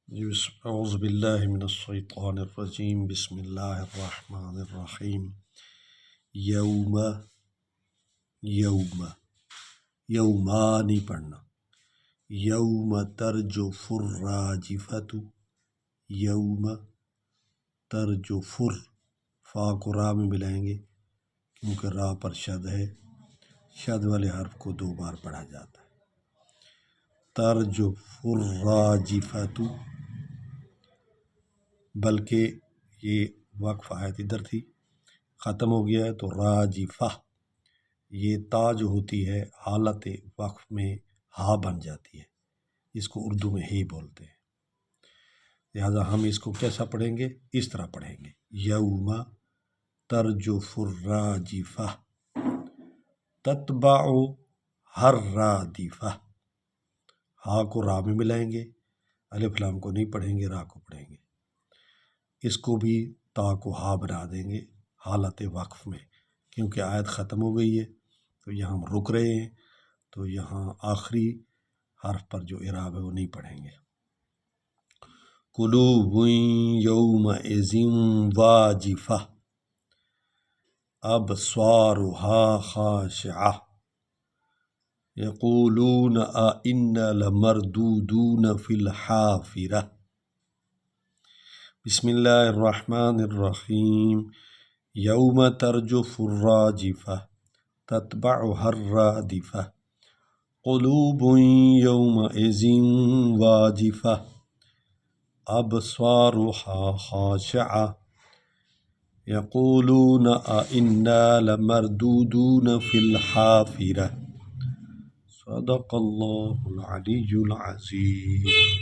اعوذ باللہ من الشیطان الرجیم بسم اللہ الرحمن الرحیم یوم یوم یوما نہیں پڑھنا، یوم ترجف الراجفۃ، یوم ترجف، فا کو را میں ملائیں گے کیونکہ را پر شد ہے، شد والے حرف کو دو بار پڑھا جاتا ہے۔ ترجف الراجفۃ، بلکہ یہ وقف آیت ادھر تھی، ختم ہو گیا ہے تو راجفہ، یہ تا جو ہوتی ہے حالت وقف میں ہا بن جاتی ہے، اس کو اردو میں ہی بولتے ہیں، لہذا ہم اس کو کیسا پڑھیں گے؟ اس طرح پڑھیں گے، یوم ترجف الراجفہ تتبع الرادفہ، ہا کو را میں ملائیں گے، الف لام کو نہیں پڑھیں گے، را کو پڑھیں گے، اس کو بھی تا کو ہا بنا دیں گے حالت وقف میں، کیونکہ آیت ختم ہو گئی ہے تو یہاں ہم رک رہے ہیں، تو یہاں آخری حرف پر جو اعراب ہے وہ نہیں پڑھیں گے۔ قلوب یومئذ واجفہ ابصارها خاشعہ یقولون ائنا لمردودون فی الحافرہ۔ بسم اللہ الرحمن الرحیم یوم ترجف الراجفہ تتبعها الرادفہ قلوب یومئذ واجفہ ابصارها خاشعہ یقولون ائنا لمردودون فی الحافرہ۔ صدق اللہ العلی العظیم۔